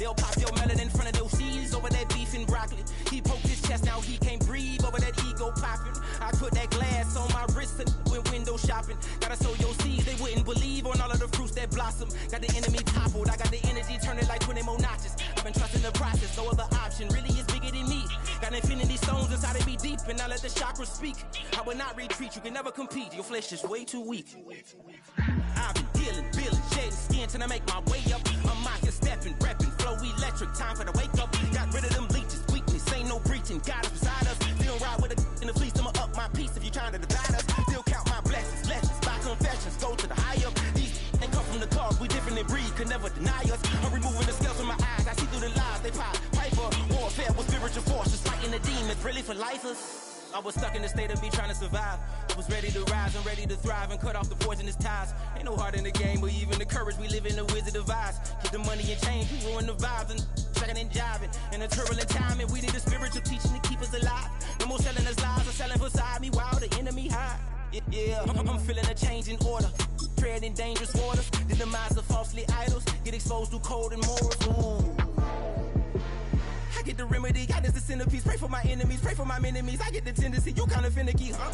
They'll pop your melon in front of those seeds over that beef and broccoli. He poked his chest, now he can't breathe over that ego popping. I put that glass on my wrist and went window shopping. Gotta sow your seeds, they wouldn't believe on all of the fruits that blossom. Got the enemy toppled, I got the energy turning like 20 more notches. I've been trusting the process, no other option really is bigger than me. Got infinity stones inside of me deep, and I let the chakras speak. I will not retreat, you can never compete, your flesh is way too weak. I've been dealing, building, shedding skin till I make my way up. I'm mocking, stepping, repping, flow electric, time for the wake up. Got rid of them leeches, weakness, ain't no breaching, God is beside us. Still ride with a in the fleece, I'ma up my piece if you trying to divide us. Still count my blessings, lessons, by confessions, go to the high up. These they come from the cause, we different in breed, could never deny us. I'm removing the scales from my eyes, I see through the lies, they pop. Piper, warfare with spiritual forces, fighting the demons, really for lifers. I was stuck in the state of me trying to survive. I was ready to rise and ready to thrive and cut off the poisonous ties. Ain't no heart in the game, but even the courage we live in the wizard of Oz. Get the money and change, we ruin the vibes and checking and jiving. In a turbulent time, and we need a spiritual teaching to keep us alive. No more selling us lies or selling beside me while the enemy hide. Yeah, I'm feeling a change in order. Treading dangerous waters. The demise of falsely idols. Get exposed through code and morals. Ooh. I get the remedy, God is the centerpiece. Pray for my enemies, pray for my enemies. I get the tendency, you kinda finicky, huh?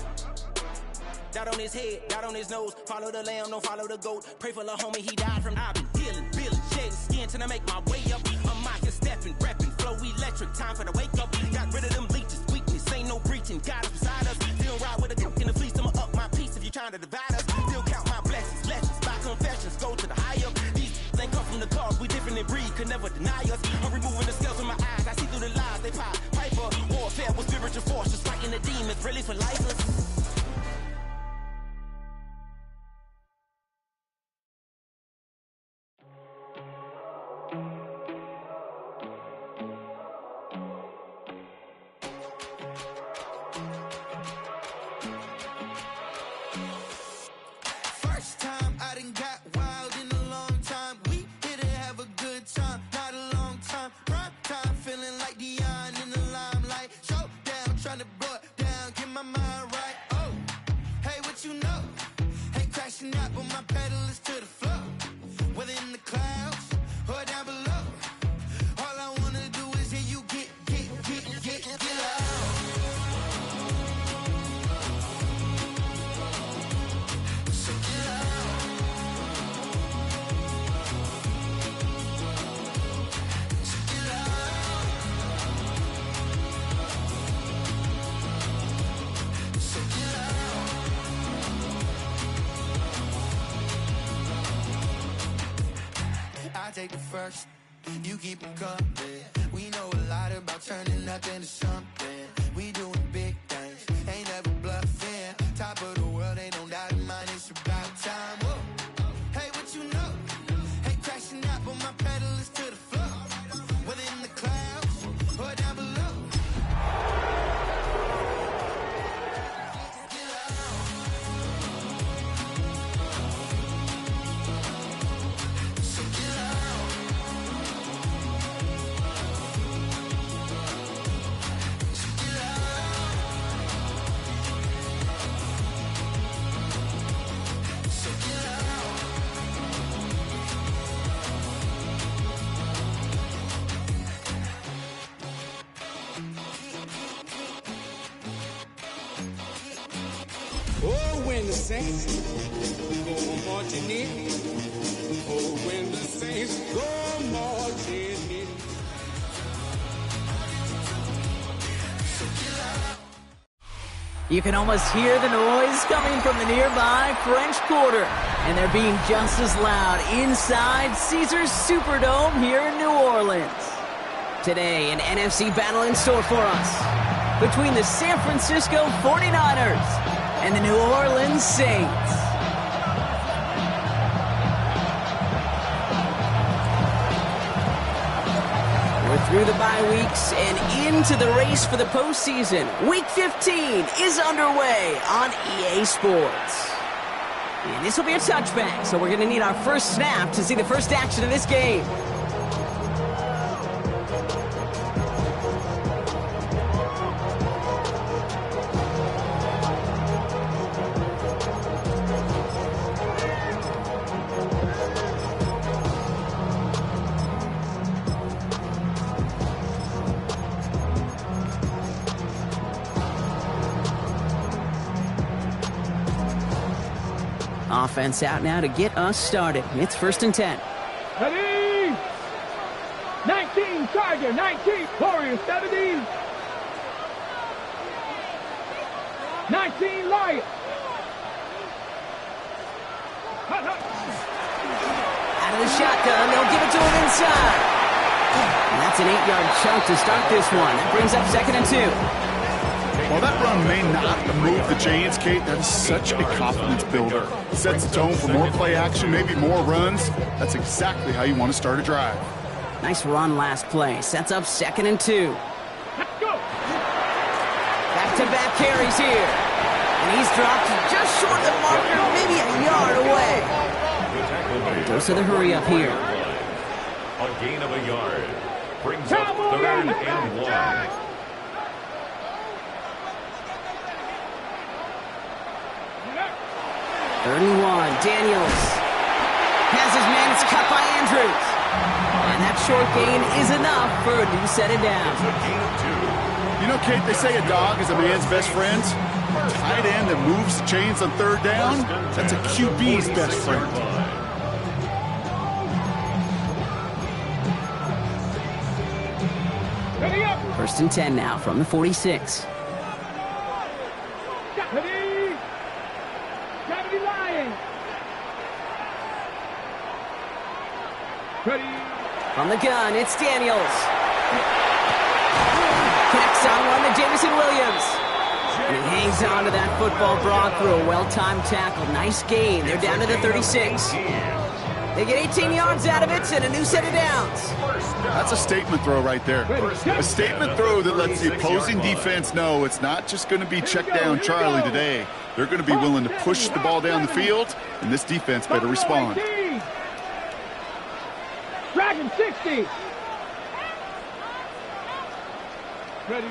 Dot on his head, dot on his nose. Follow the lamb, don't follow the goat. Pray for the homie, he died from. I've been healing, building, shedding skin till I make my way up. I'm mocking, stepping, repping, flow electric. Time for the wake up. Got rid of them leeches, weakness, ain't no breaching. God is beside us. Still ride with a cook in the fleece, I'ma up my piece if you trying to divide us. Still count my blessings, lessons, by confessions, go to the high up. These ain't come from the cause, we different in breed, could never deny us. I'm removing the scales from my eyes, I see through the lies, they pop. Piper, warfare with spiritual forces, fighting the demons, really for lifers. Take the first, you keep them coming. We know a lot about turning nothing to something. We doing big things, ain't never bluffing. Top of the world, ain't no doubt in mind, it's about time. Whoa. Hey, what you know? Hey, crashing out, but my pedal is to the floor. Whether in the clouds or down below. Oh, when the saints go marching in. Oh, when the saints go marching in. You can almost hear the noise coming from the nearby French Quarter, and they're being just as loud inside Caesars Superdome here in New Orleans. Today, an NFC battle in store for us between the San Francisco 49ers and the New Orleans Saints. We're through the bye weeks and into the race for the postseason. Week 15 is underway on EA Sports. And this will be a touchback, so we're going to need our first snap to see the first action of this game. Offense out now to get us started. It's 1st and 10. Ready? 19, Tiger, 19, Warriors, 70. 19, Lion. Out of the shotgun, they'll give it to him inside. And that's an 8-yard chunk to start this one. That brings up 2nd and 2. While that run may not move the chains, Kate, that is such a confidence builder. It sets the tone for more play action, maybe more runs. That's exactly how you want to start a drive. Nice run last play. Sets up 2nd and 2. Let's go. Back-to-back carries here. And he's dropped just short of the marker, maybe a yard away. Dose of the hurry up here. A gain of a yard. Brings up 3rd and 1. 3rd and 1. Daniels has his man. It's cut by Andrews. And that short gain is enough for a new set of downs. You know, Kate, they say a dog is a man's best friend. A tight end that moves the chains on 3rd down, that's a QB's best friend. Ready up. 1st and 10 now from the 46. Ready. 70 Lion. Ready. From the gun, it's Daniels. Connects on one to Jameson Williams. And he hangs on to that football, Brock, through a well-timed tackle. Nice gain. They're down to the 36. They get 18 yards out of it and a new set of downs. That's a statement throw right there. A statement throw that lets the opposing defense know it's not just going to be check down Charlie today. They're going to be willing to push the ball down the field, and this defense better respond. Dragon 60. Ready.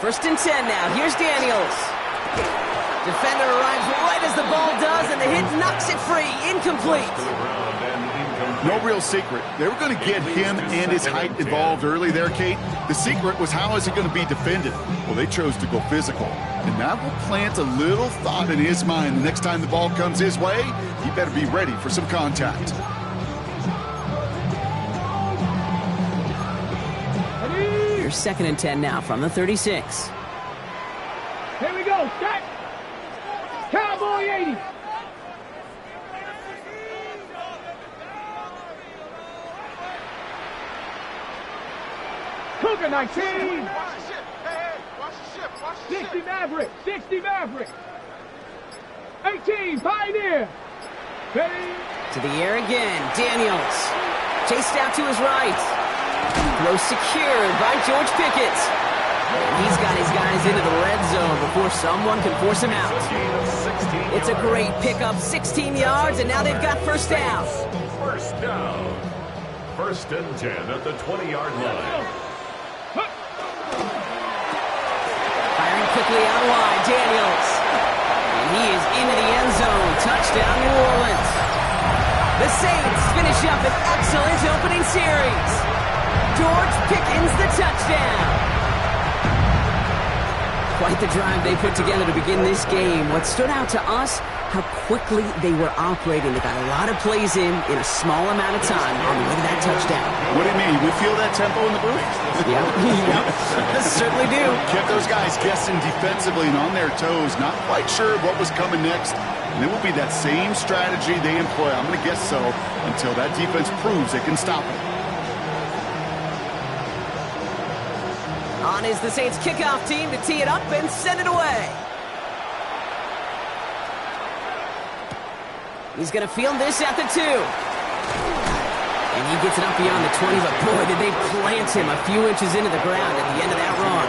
1st and 10 now. Here's Daniels. Defender arrives right as the ball does, and the hit knocks it free. Incomplete. No real secret. They were going to get him and his height involved early there, Kate. The secret was how is he going to be defended? Well, they chose to go physical. And that will plant a little thought in his mind. The next time the ball comes his way, he better be ready for some contact. Here's 2nd and 10 now from the 36. Here we go. Set. Cowboy 80. Cougar 19. 60 Maverick. 60 Maverick. 18 Pioneer. Ready. To the air again. Daniels. Chased out to his right. Throw secured by George Pickett. And he's got his guys into the red zone before someone can force him out. It's a great pickup, 16 yards, and now they've got 1st down. 1st down. 1st and 10 at the 20-yard line. Firing quickly out wide, Daniels. And he is into the end zone. Touchdown, New Orleans. The Saints finish up an excellent opening series. George Pickens the touchdown. Quite the drive they put together to begin this game. What stood out to us, how quickly they were operating. They got a lot of plays in a small amount of time on the way to that touchdown. What do you mean? We feel that tempo in the booth? Yep, certainly do. Kept those guys guessing defensively and on their toes, not quite sure what was coming next. And it will be that same strategy they employ, I'm going to guess so, until that defense proves they can stop it. On is the Saints kickoff team to tee it up and send it away. He's going to field this at the 2. And he gets it up beyond the 20, but boy, did they plant him a few inches into the ground at the end of that run.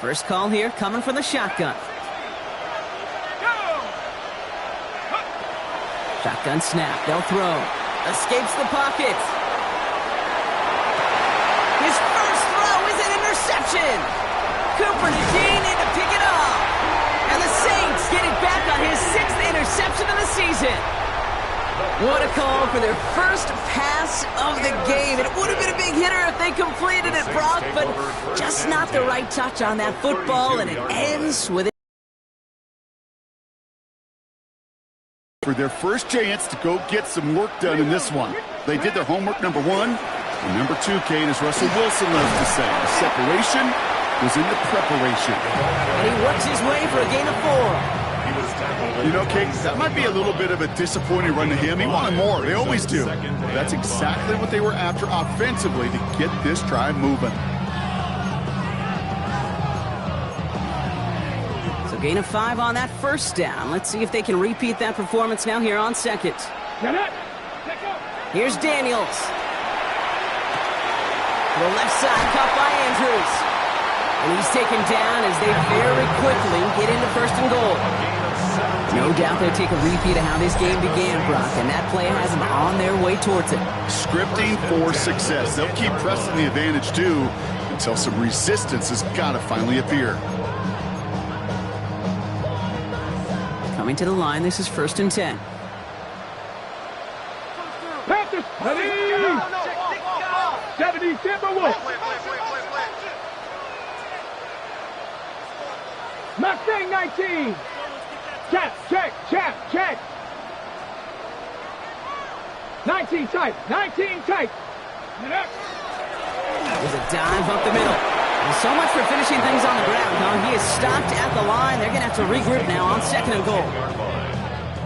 First call here coming from the shotgun. Shotgun snap. They'll throw. Escapes the pocket. His first throw is an interception. Cooper DeJean in to pick it up. Brooks get it back on his 6th interception of the season. What a call for their first pass of the game. It would have been a big hitter if they completed it, Brock, but just not the right touch on that football, and it ends with it. For their first chance to go get some work done in this one. They did their homework, number one. And number two, Kane, as Russell Wilson loves to say, the separation was in the preparation. And he works his way for a gain of 4. You know, Kate, that might be a little bit of a disappointing run to him. He wanted more. They always do. That's exactly what they were after offensively to get this drive moving. So gain of 5 on that first down. Let's see if they can repeat that performance now here on second. Here's Daniels. To the left side, caught by Andrews. And he's taken down as they very quickly get into 1st and goal. No doubt they'll take a repeat of how this game began, Brock, and that play has them on their way towards it. Scripting for success. They'll keep pressing the advantage, too, until some resistance has got to finally appear. Coming to the line, this is 1st and 10. Panthers, 70 Timberwolves. Mustang 19. Check. 19 tight. There's a dive up the middle. And so much for finishing things on the ground, huh? He is stopped at the line. They're going to have to regroup now on 2nd and goal.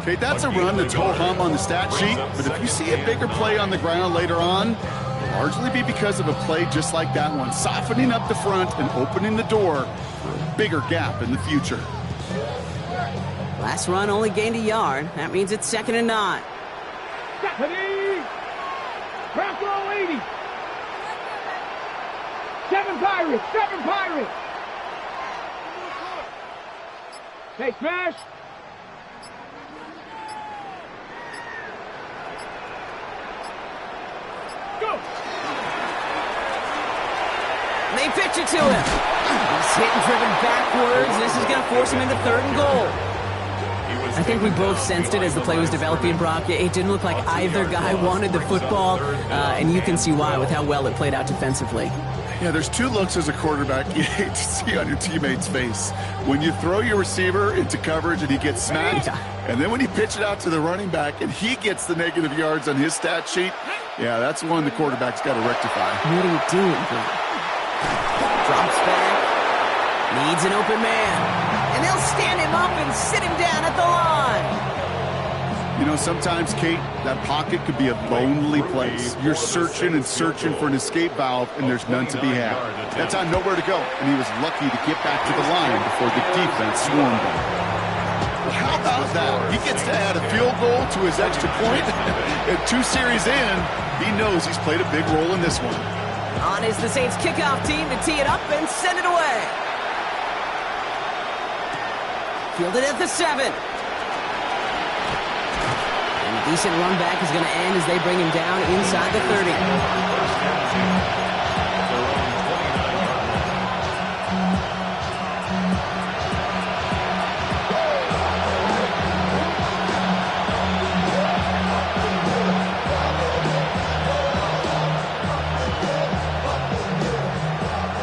Okay, that's a run that's ho-hum on the stat sheet, but if you see a bigger play on the ground later on, it'll largely be because of a play just like that one, softening up the front and opening the door for a bigger gap in the future. Last run only gained a yard. That means it's 2nd and 9. Stephanie! Bronco 80! 7 Pirates! Hey, smash! Go! They pitch it to him. He's hit and driven backwards. This is going to force him into 3rd and goal. I think we both sensed it as the play was developing, Brock. It didn't look like either guy wanted the football, and you can see why with how well it played out defensively. Yeah, there's 2 looks as a quarterback you hate to see on your teammate's face. When you throw your receiver into coverage and he gets smacked, and then when you pitch it out to the running back and he gets the negative yards on his stat sheet, yeah, that's one the quarterback's got to rectify. What are you doing, bro? Drops back. Needs an open man. And they'll stand him up and sit him down at the line. You know, sometimes, Kate, that pocket could be a lonely place. You're searching and searching for an escape valve, and there's none to be had. That time, nowhere to go, and he was lucky to get back to the line before the defense swarmed him. Well, how about that? He gets to add a field goal to his extra point. And 2 series in, he knows he's played a big role in this one. On is the Saints kickoff team to tee it up and send it away. Fielded at the 7. And a decent run back is going to end as they bring him down inside the 30.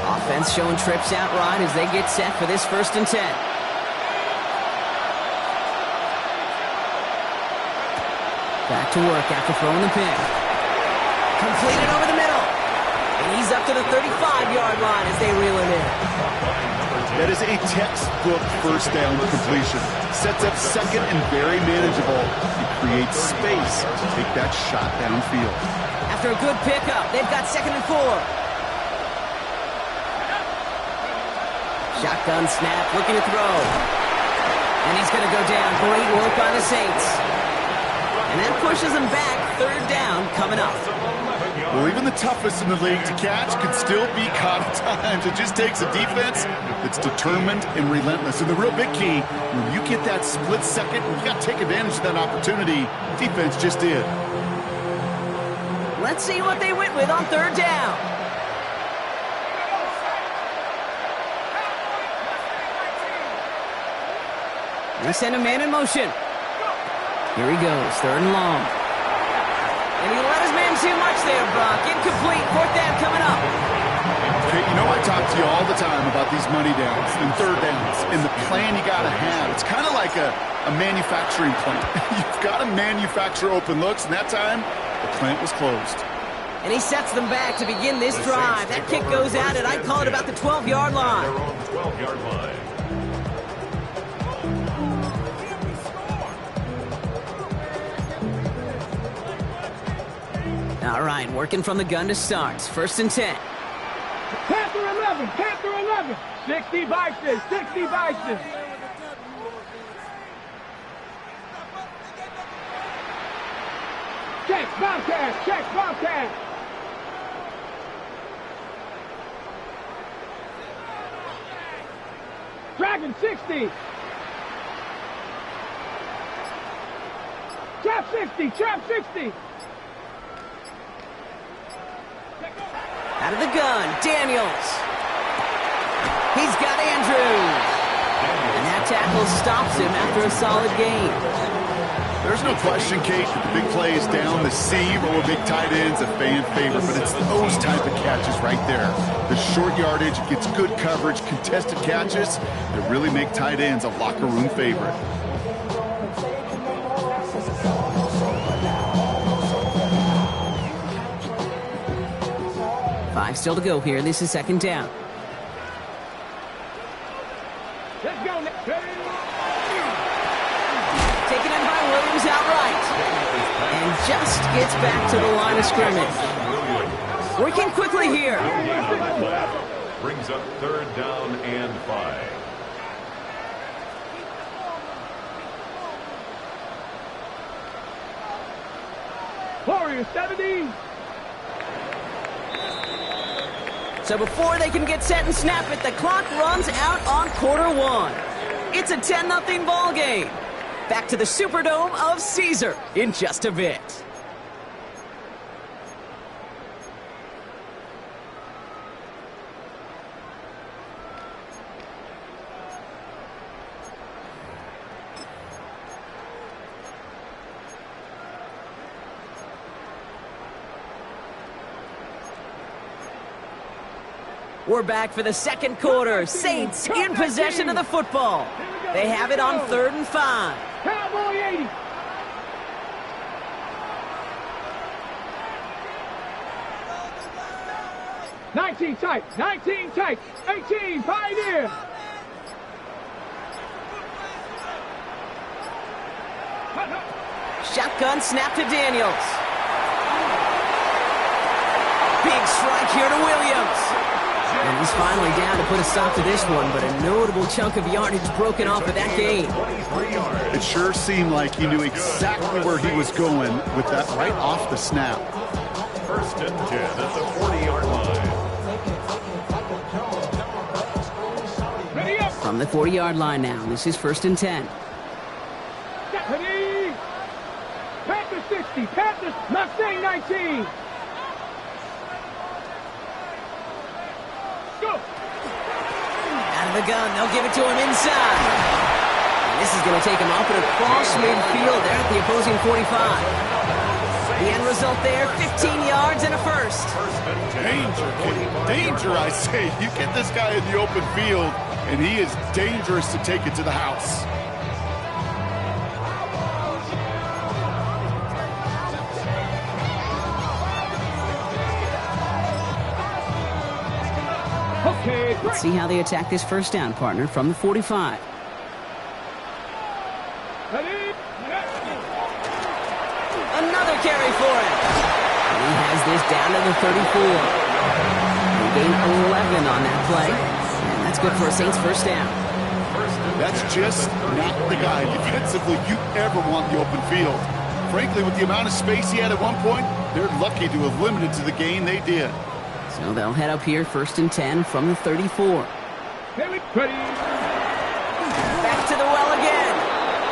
Offense showing trips out right as they get set for this 1st and 10. Back to work after throwing the pick. Completed over the middle. And he's up to the 35-yard line as they reel it in. That is a textbook first down completion. Sets up 2nd and very manageable. It creates space to take that shot downfield. After a good pickup, they've got 2nd and 4. Shotgun snap, looking to throw. And he's going to go down. Great work by the Saints. And that pushes them back. 3rd down coming up. Well, even the toughest in the league to catch can still be caught at times. It just takes a defense that's determined and relentless. And the real big key, when you get that split second, you got to take advantage of that opportunity. Defense just did. Let's see what they went with on 3rd down. They send a man in motion. Here he goes, 3rd and long. And he let his man too much there, Brock. Incomplete, 4th down coming up. Okay, you know I talk to you all the time about these money downs and 3rd downs and the plan you got to have. It's kind of like a manufacturing plant. You've got to manufacture open looks, and that time, the plant was closed. And he sets them back to begin this drive. That kick goes out, and I call it about the 12-yard line. Their own 12-yard line. All right, working from the gun to start. 1st and 10. Panther 11, Panther 11. 60 Vikings, 60 Vikings. Check, Bobcat. Dragon 60. Trap 60. Out of the gun, Daniels. He's got Andrews. And that tackle stops him after a solid gain. There's no question, Kate, that the big play is down. The seam or big tight end's a fan favorite, but it's those type of catches right there. The short yardage, it gets good coverage, contested catches that really make tight ends a locker room favorite. Five still to go here. This is 2nd down. Let's go. Taken in by Williams outright. And just gets back to the line of scrimmage. Working quickly here. Brings up 3rd down and 5. Warriors 70. So before they can get set and snap it, the clock runs out on Q1. It's a 10-0 ball game. Back to the Superdome of Caesar in just a bit. We're back for the 2nd quarter. Saints in possession of the football. They have it on 3rd and 5. Cowboy 80. Nineteen tight. 18 Pioneer. Shotgun snap to Daniels. Big strike here to Williams. And he's finally down to put a stop to this one, but a notable chunk of yardage broken off of that gain. It sure seemed like he knew exactly where he was going with that right off the snap. 1st and 10 at the 40-yard line. From the 40-yard line now, this is 1st and 10. Panthers 60. Panthers Mustang 19. Out of the gun, they'll give it to him inside. And this is going to take him up and across midfield there at the opposing 45. The end result there, 15 yards and a first. Danger, kid. Danger, I say. You get this guy in the open field, and he is dangerous to take it to the house. Let's see how they attack this 1st down, partner, from the 45. Another carry for him. And he has this down to the 34. He gained 11 on that play. And that's good for a Saints 1st down. That's just not the guy defensively you ever want in the open field. Frankly, with the amount of space he had at one point, they're lucky to have limited to the gain they did. So they'll head up here 1st and 10 from the 34. Back to the well again.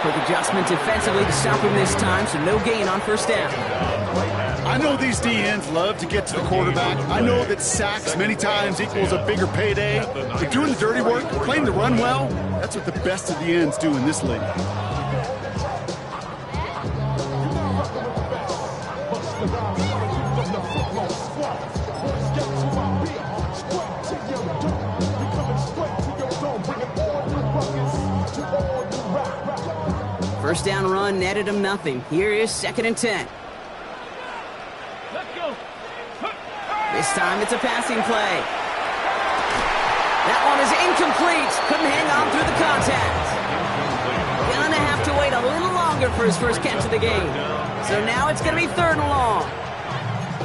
Quick adjustment defensively to stop him this time, so no gain on 1st down. I I know these D-ends love to get to the quarterback. I know that sacks many times equals a bigger payday. But doing the dirty work, playing the run well, that's what the best of the ends do in this league. First down run netted him nothing. Here is 2nd and 10. This time it's a passing play. That one is incomplete. Couldn't hang on through the contact. Gonna have to wait a little longer for his first catch of the game. So now it's gonna be 3rd and long.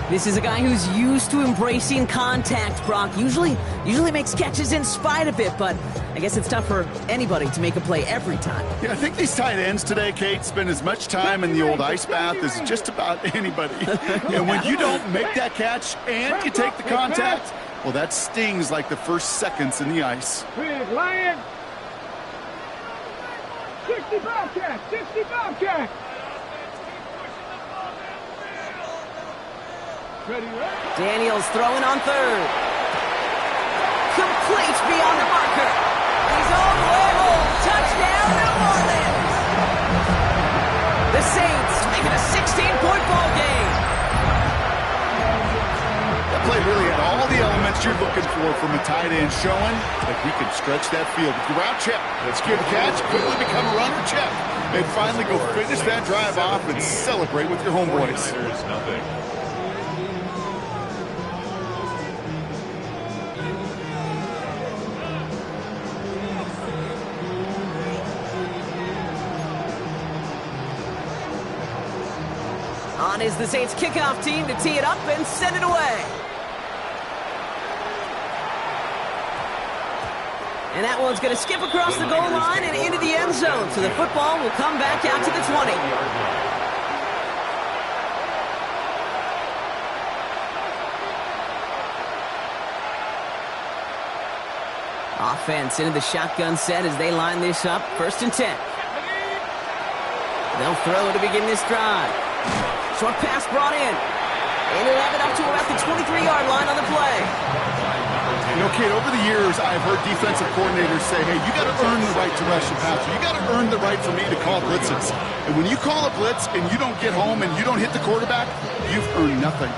This is a guy who's used to embracing contact, Brock. Usually makes catches in spite of it, but I guess it's tough for anybody to make a play every time. Yeah, I think these tight ends today, Kate, spend as much time in the old ice bath as just about anybody. And when you don't make that catch and you take the contact, well, that stings like the first seconds in the ice. Big Lion. 60 Bobcat, 60 Bobcat. Daniels throwing on 3rd. Complete beyond the marker. He's all the way home. Touchdown, New Orleans. The Saints making a 16-point ball game. That play really had all the elements you're looking for from a tight end, showing that he can stretch that field. With your route check, let's give catch, quickly become a runner check, and finally go finish that drive off and celebrate with your homeboys. On is the Saints kickoff team to tee it up and send it away. And that one's going to skip across the goal line and into the end zone. So the football will come back out to the 20. Offense into the shotgun set as they line this up. 1st and 10. They'll throw to begin this drive. Short pass brought in. And he'll have it up to about the 23-yard line on the play. You know, Kate, over the years, I've heard defensive coordinators say, hey, you got to earn the right to rush the passer. You got to earn the right for me to call blitzes. And when you call a blitz and you don't get home and you don't hit the quarterback, you've earned nothing.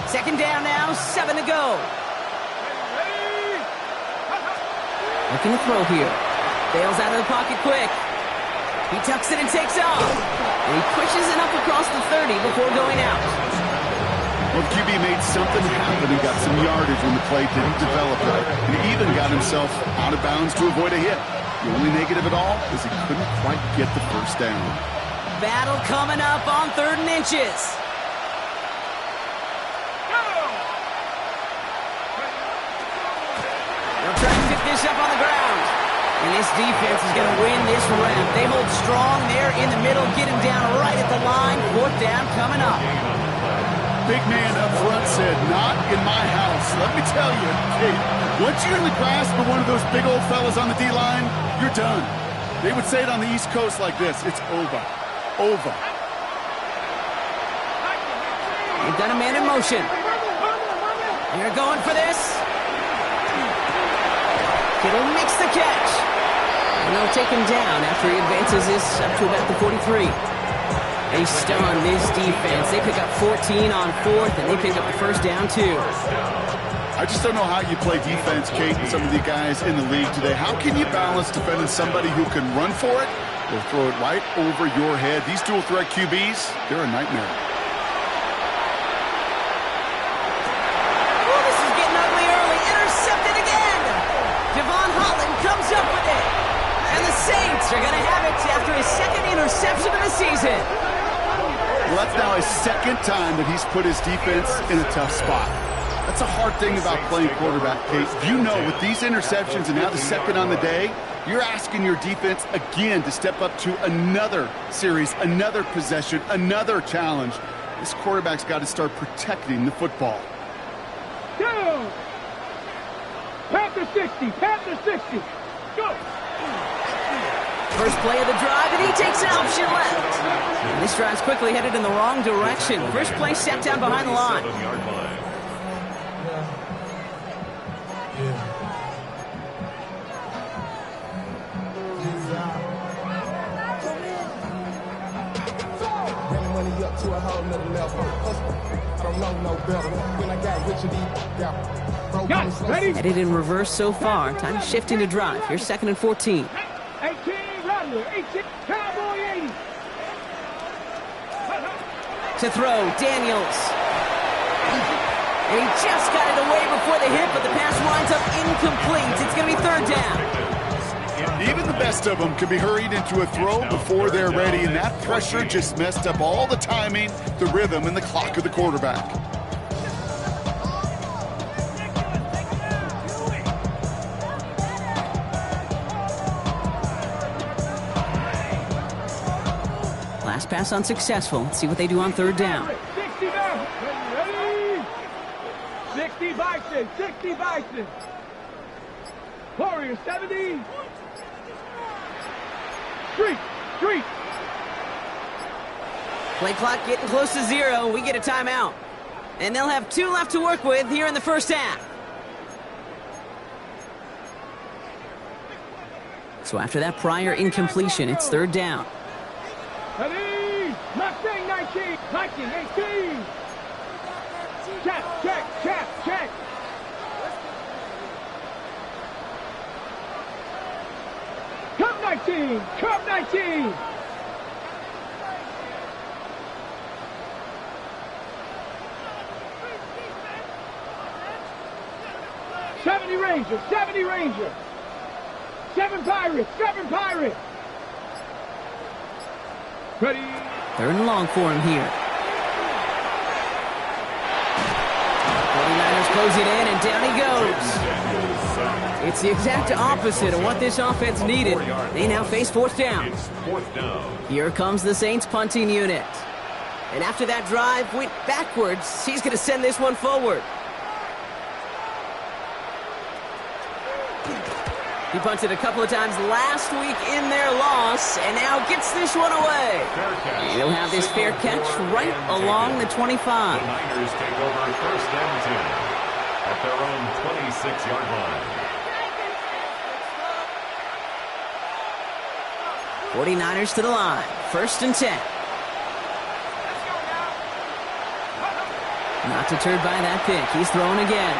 2nd down now, 7 to go. Looking to throw here. Bails out of the pocket quick. He tucks it and takes off. And he pushes it up across the 30 before going out. Well, QB made something happen and got some yardage when the play didn't develop right. And he even got himself out of bounds to avoid a hit. The only negative at all is he couldn't quite get the first down. Battle coming up on 3rd and inches. They'll try and pick this up on the ground. And this defense is going to win this round. They hold strong there in the middle, get him down right at the line. 4th down coming up. Big man up front said, not in my house. Let me tell you, hey, once you're in the grasp of one of those big old fellas on the D-line, you're done. They would say it on the East Coast like this, it's over. Over. They've got a man in motion. They're going for this. Kittle makes the catch. And they'll take him down after he advances this up to about the 43. They stun this defense. They pick up 14 on 4th, and they pick up the first down, too. I just don't know how you play defense, Kate, and some of the guys in the league today. How can you balance defending somebody who can run for it or throw it right over your head? These dual-threat QBs, they're a nightmare. Oh, this is getting ugly early. Intercepted again. Devon Holland comes up with it. And the Saints are going to have it after his 2nd interception of the season. Well, that's now his 2nd time that he's put his defense in a tough spot. That's a hard thing about playing quarterback, Kate. You know, with these interceptions and now the 2nd on the day, you're asking your defense again to step up to another series, another possession, another challenge. This quarterback's got to start protecting the football. Down. Panther 60, Panther 60. Go. First play of the drive, and he takes an option left. And this drive's quickly headed in the wrong direction. First play set down behind the line. 7-yard line. To a whole nother level. I don't know no better. When I got rich and Guys, ready? Headed in reverse so far. Time to shift into drive. Here's 2nd and 14. 18, Rattler, 18, Cowboy 80. To throw, Daniels. And he just got it away before the hit, but the pass winds up incomplete. It's going to be 3rd down. Even the best of them can be hurried into a throw before they're ready, and that pressure just messed up all the timing, the rhythm, and the clock of the quarterback. Last pass unsuccessful. Let's see what they do on 3rd down. 60 now. Ready? 60 Bison, 60 Bison. Warriors, 70. Street. Play clock getting close to 0. We get a timeout. And they'll have 2 left to work with here in the first half. So after that prior incompletion, it's 3rd down. Ready? Mustang 19, Viking 18. Check. Cup 19. Seventy Ranger. 7 Pirates. Ready? 3rd and long for him here. 49ers close it in, and down he goes. It's the exact opposite of what this offense needed. They now face 4th down. It's 4th down. Here comes the Saints punting unit. And after that drive went backwards, he's going to send this one forward. He punted a couple of times last week in their loss, and now gets this one away. He'll have this fair catch right along the 25. The Niners take over 1st and 10 at their own 26-yard line. 49ers to the line. 1st and 10. Not deterred by that pick. He's throwing again.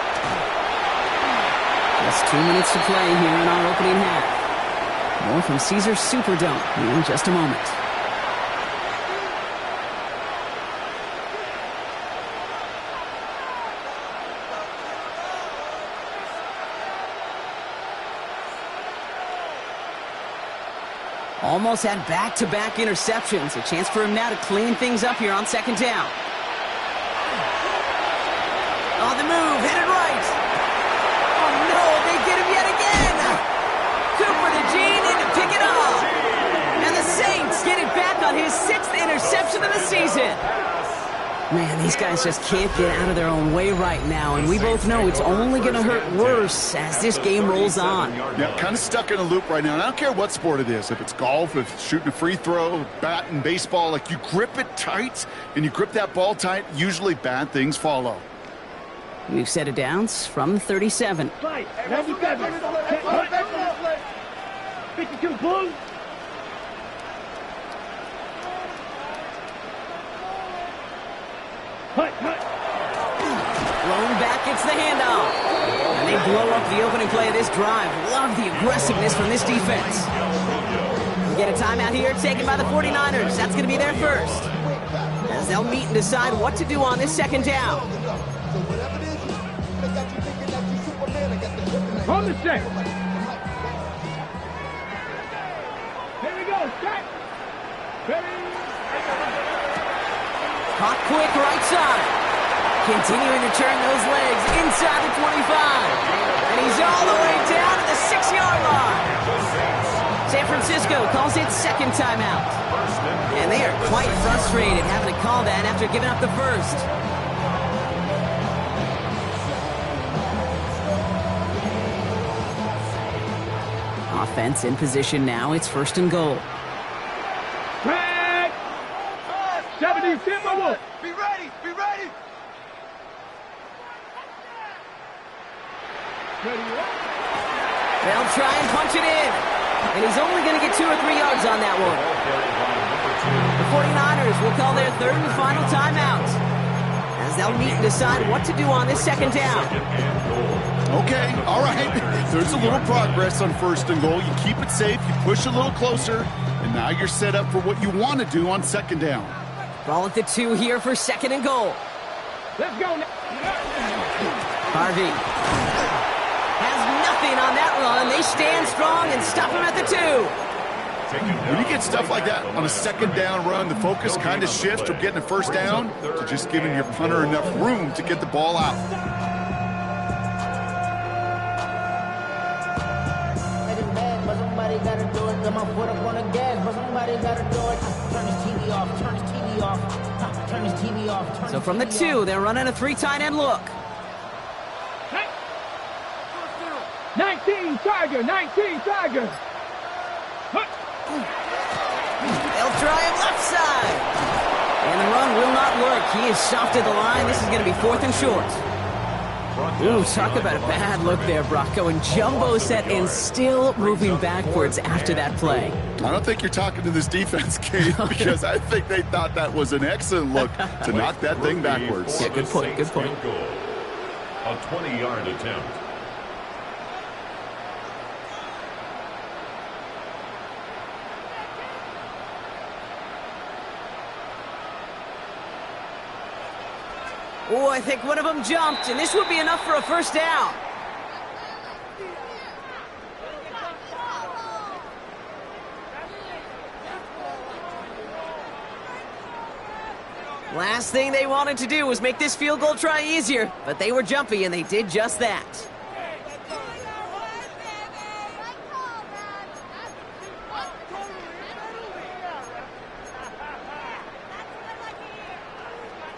Just 2 minutes to play here in our opening half. More from Caesars Superdome in just a moment. Almost had back-to-back interceptions. A chance for him now to clean things up here on 2nd down. On the move, headed right. Oh no, they get him yet again. Cooper to Gene in to pick it up. And the Saints get it back on his 6th interception of the season. Man, these guys just can't get out of their own way right now, and we both know it's only going to hurt worse as this game rolls on. Yeah, kind of stuck in a loop right now. And I don't care what sport it is. If it's golf, if it's shooting a free throw, batting, baseball, like you grip it tight and you grip that ball tight, usually bad things follow. We've set it downs from the 37. 97. 52 Blue. Blown back, it's the handoff. And they blow up the opening play of this drive. Love the aggressiveness from this defense. We get a timeout here taken by the 49ers. That's going to be their first. As they'll meet and decide what to do on this 2nd down. On the 6. Here we go, set. Ready. Caught quick right side. Continuing to turn those legs inside the 25. And he's all the way down to the 6-yard line. San Francisco calls it 2nd timeout. And they are quite frustrated having to call that after giving up the first. offense in position now. It's 1st and goal. Red! 70 Timberwolves! Be ready! Be ready! They'll try and punch it in. And he's only going to get 2 or 3 yards on that one. The 49ers will call their 3rd and final timeout, as they'll meet and decide what to do on this 2nd down. Okay, all right. There's a little progress on 1st and goal. You keep it safe, you push a little closer, and now you're set up for what you want to do on 2nd down. Ball at the 2 here for 2nd and goal. Let's go now. Harvey has nothing on that run. They stand strong and stop him at the 2. When you get stuff like that on a 2nd down run, the focus kind of shifts from getting a 1st down to just giving your punter enough room to get the ball out. Somebody gotta do it. Got my foot up on the gas, but somebody gotta do it. Turn his TV off. Turn his TV off. Turn his TV off. So from the 2, they're running a 3 tight end look. 19 Tiger. 19 Tiger. They'll try him left side. And the run will not work. He is soft at the line. This is going to be 4th and short. Ooh, talk about a bad look there, Brock. Going jumbo set and still moving backwards after that play. I don't think you're talking to this defense, Kate, because I think they thought that was an excellent look to knock that thing backwards. Yeah, good point, good point. A 20-yard attempt. Oh, I think one of them jumped, and this would be enough for a 1st down. Last thing they wanted to do was make this field goal try easier, but they were jumpy, and they did just that.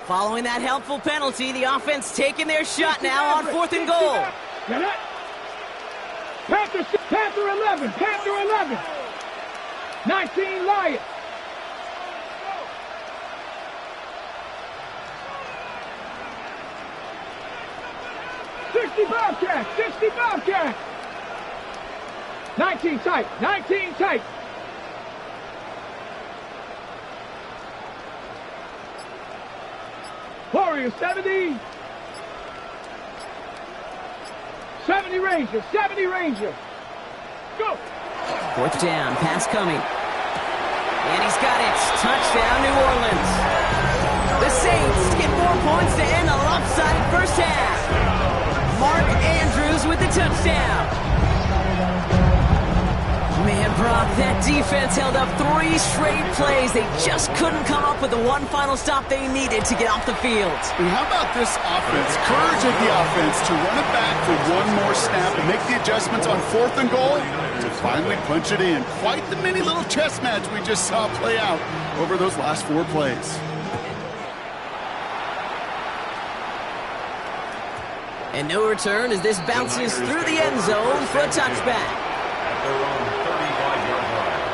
Following that helpful penalty, the offense taking their shot now on 4th and goal. Panther 11. Panther 11. 19 Lions. Bobcat. 60 Bobcat. 19 tight. 19 tight. Warriors 70. 70 Rangers. 70 Rangers. Go. 4th down. Pass coming. And he's got it. Touchdown, New Orleans. The Saints get 4 points to end the lopsided 1st half. Mark Andrews with the touchdown. Man, Brock, that defense held up 3 straight plays. They just couldn't come up with the one final stop they needed to get off the field. And how about this offense? Courage of the offense to run it back for one more snap and make the adjustments on 4th and goal to finally punch it in. Quite the mini little chess match we just saw play out over those last 4 plays. And no return as this bounces through the end zone for a touchback. At their own 35-yard line.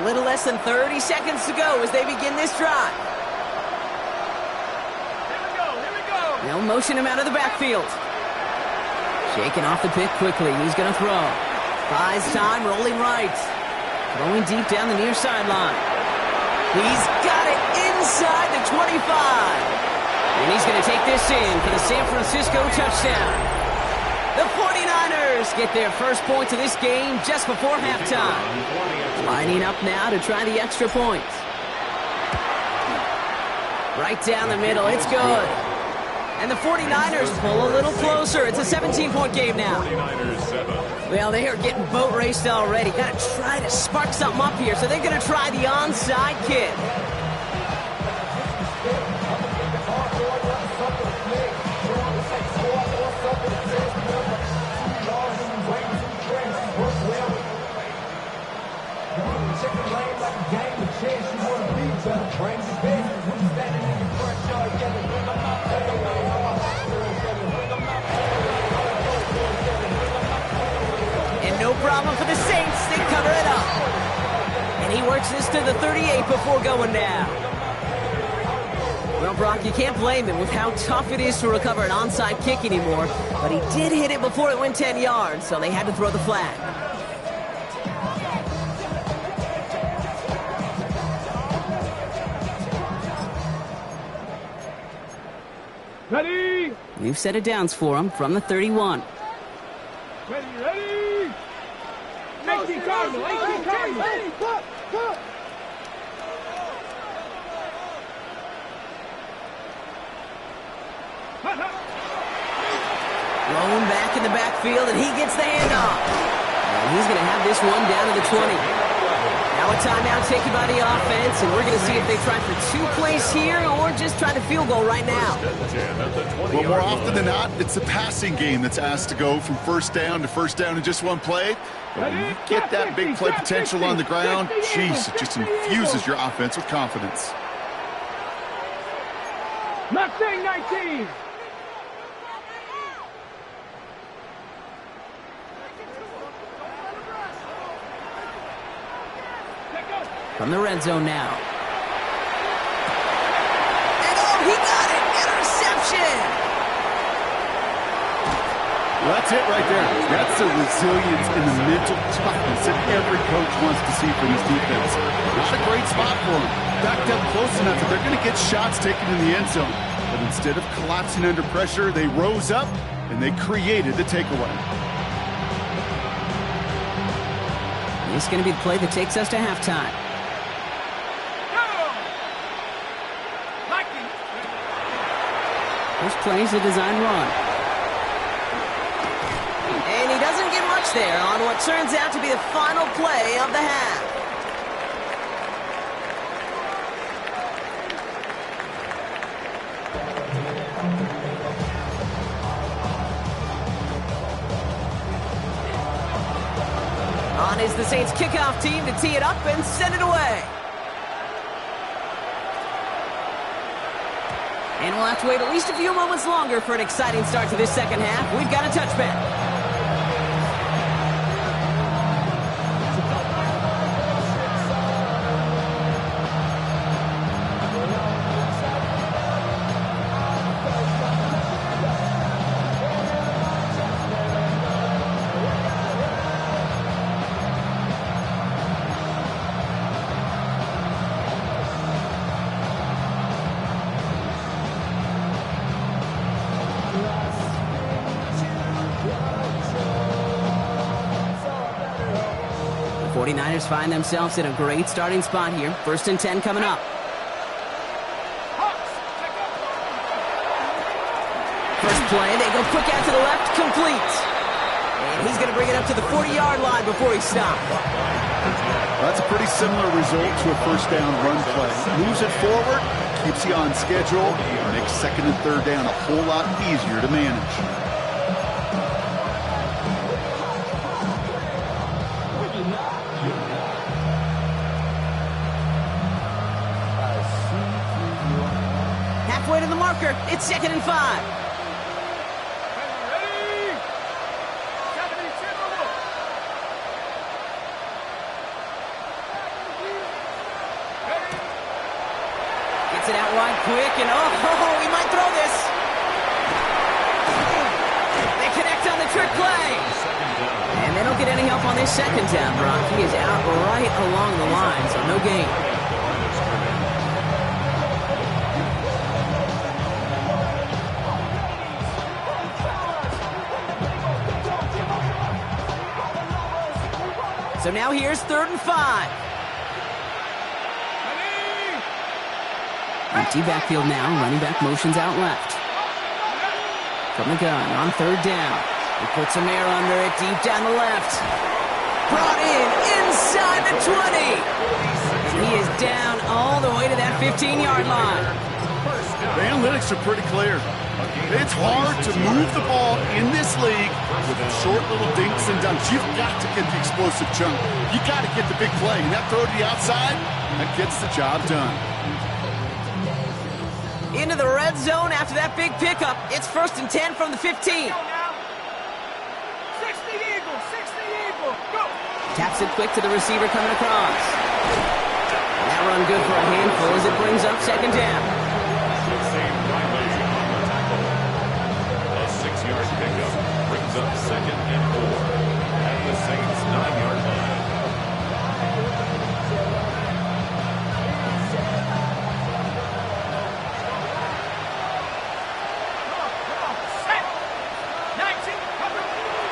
A little less than 30 seconds to go as they begin this drive. Here we go. They'll motion him out of the backfield. Shaking off the pick quickly. He's going to throw. Buys time, rolling right. Throwing deep down the near sideline. He's got it inside the 25. And he's going to take this in for the San Francisco touchdown. The 49ers get their first points of this game just before halftime. Lining up now to try the extra point. Right down the middle, it's good. And the 49ers pull a little closer. It's a 17-point game now. 49ers 7. Well, they are getting boat raced already. Got to try to spark something up here. So they're going to try the onside kick. problem for the Saints. They cover it up. And he works this to the 38 before going down. Well, Brock, you can't blame him with how tough it is to recover an onside kick anymore. But he did hit it before it went 10 yards, so they had to throw the flag. Ready? New set of downs for him from the 31. Ready? 18 Cardinal, 18 Cardinal. Rolling back in the backfield, and he gets the handoff. And he's going to have this one down to the 20. Now a timeout taken by the offense, and we're going to see if they try for 2 plays here or just try to field goal right now. Well, more often than not, it's the passing game that's asked to go from first down to first down in just one play. But when you get that big play potential on the ground, jeez, it just infuses your offense with confidence. Not saying 19. From the red zone now. And oh, he got it! Interception! Well, that's it right there. That's the resilience and the mental toughness that every coach wants to see from his defense. Not a great spot for him. Backed up close enough that they're going to get shots taken in the end zone. But instead of collapsing under pressure, they rose up and they created the takeaway. This is going to be the play that takes us to halftime. This play's a design run. And he doesn't get much there on what turns out to be the final play of the half. On is the Saints kickoff team to tee it up and send it away. And we'll have to wait at least a few moments longer for an exciting start to this second half. We've got a touchback. The 49ers find themselves in a great starting spot here. 1st and 10 coming up. First play, they go quick out to the left, complete. And he's going to bring it up to the 40-yard line before he stops. That's a pretty similar result to a first down run play. Moves it forward, keeps you on schedule, makes 2nd and 3rd down a whole lot easier to manage. Halfway to the marker, it's 2nd and 5. Gets it out wide quick, and oh, he might throw this. They connect on the trick play. And they don't get any help on this second down, Brock. He is out right along the line, so no gain. So now here's 3rd and 5. Empty backfield now. Running back motions out left. From the gun on 3rd down. He puts some air under it deep down the left. Brought in inside the 20. And he is down all the way to that 15-yard line. The analytics are pretty clear. It's hard to move the ball in this league with short little dinks and dunks. You've got to get the explosive chunk. You got to get the big play. And that throw to the outside, that gets the job done. Into the red zone after that big pickup. It's 1st and 10 from the 15. 60 Eagles, 60 Eagles, go! Taps it quick to the receiver coming across. And that run good for a handful as it brings up second down. Good save by Lee on the tackle. A 6-yard pickup brings up second and 4 at the Saints' 9-yard line.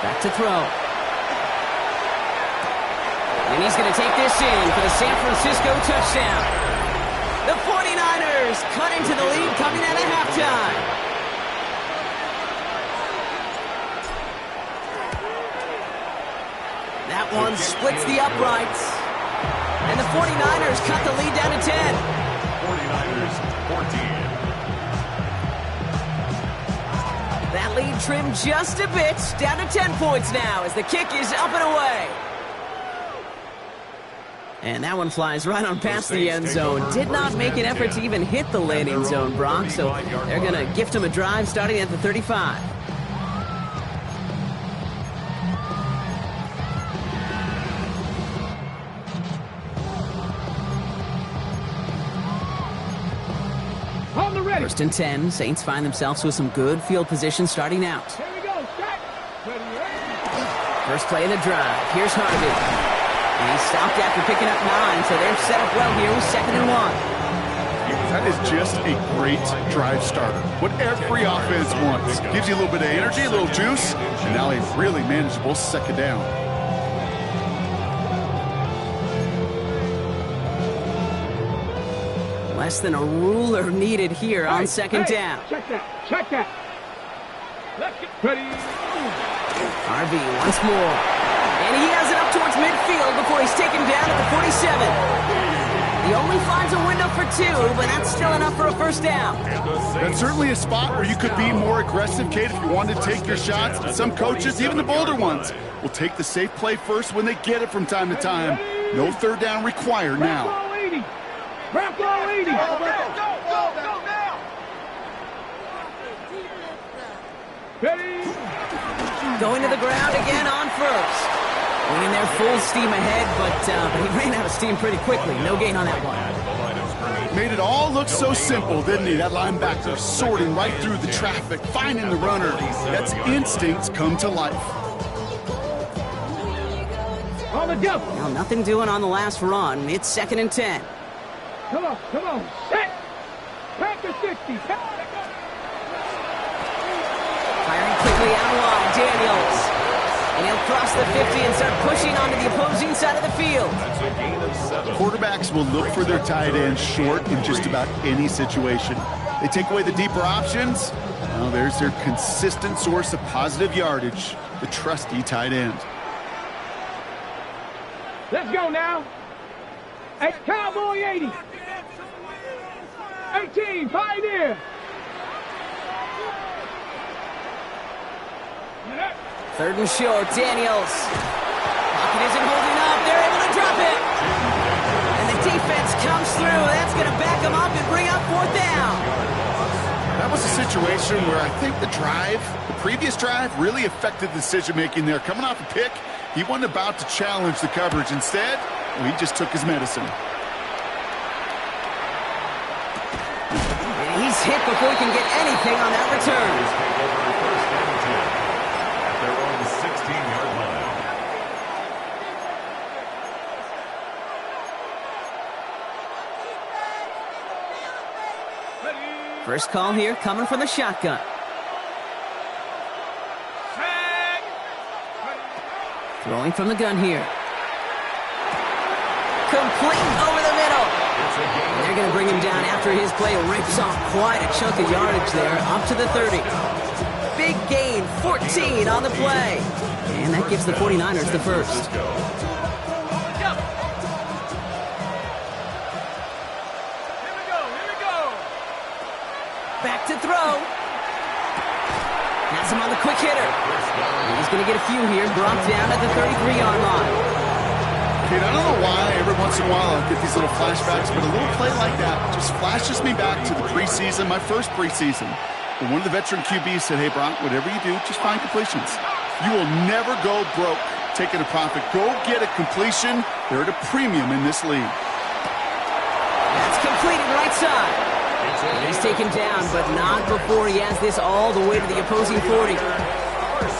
Back to throw. And he's going to take this in for the San Francisco touchdown. The 49ers cut into the lead coming out of halftime. That one splits the uprights. And the 49ers cut the lead down to 10. 49ers 14. That lead trimmed just a bit, down to 10 points now as the kick is up and away. And that one flies right on past the end zone. Did not make an effort to even hit the landing zone, Brock, so they're going to gift him a drive starting at the 35. First and 10, Saints find themselves with some good field position starting out. Here we go. First play of the drive. Here's Harvey. And he stopped after picking up 9, so they're set up well here with 2nd and 1. That is just a great drive starter. What every offense wants. Gives you a little bit of energy, a little juice, and now a really manageable second down. Less than a ruler needed here on second down. Check that. Check that. Let's get ready. Harvey once more. And he has it up towards midfield before he's taken down at the 47. He only finds a window for 2, but that's still enough for a first down. That's certainly a spot where you could be more aggressive, Kate, if you wanted to take your shots. But some coaches, even the bolder ones, will take the safe play first when they get it from time to time. No third down required now. Bronco 80. Go now. Ready. Going to the ground again on first. Went in there full steam ahead, but he ran out of steam pretty quickly. No gain on that one. Made it all look so simple, didn't he? That linebacker sorting right through the traffic, finding the runner. That's instincts come to life. On the jump. Now nothing doing on the last run. It's 2nd and 10. Come on. Set. Back to 60. Firing quickly out wide, Daniels. And he'll cross the 50 and start pushing onto the opposing side of the field. That's a gain of 7. Quarterbacks will look for their tight end short in just about any situation. They take away the deeper options. Well, there's their consistent source of positive yardage, the trusty tight end. Let's go now. Hey, Cowboy 80. 18, Pioneer. Third and short, Daniels. Pocket isn't holding up. They're able to drop it. And the defense comes through. That's going to back them up and bring up 4th down. That was a situation where I think the previous drive, really affected the decision-making there. Coming off a pick, he wasn't about to challenge the coverage. Instead, he just took his medicine. And he's hit before he can get anything on that return. First call here coming from the shotgun. Throwing from the gun here. Complete over the middle. And they're going to bring him down after his play rips off quite a chunk of yardage there, up to the 30. Big gain, 14 on the play. And that gives the 49ers the first. Back to throw. Has him on the quick hitter. And he's going to get a few here, brought down at the 33-yard line. Kate, I don't know why every once in a while I get these little flashbacks, but a little play like that just flashes me back to the preseason, my first preseason. When one of the veteran QBs said, hey, Brock, whatever you do, just find completions. You will never go broke taking a profit. Go get a completion. They're at a premium in this league. That's completed right side. He's taken down, but not before he has this all the way to the opposing 40.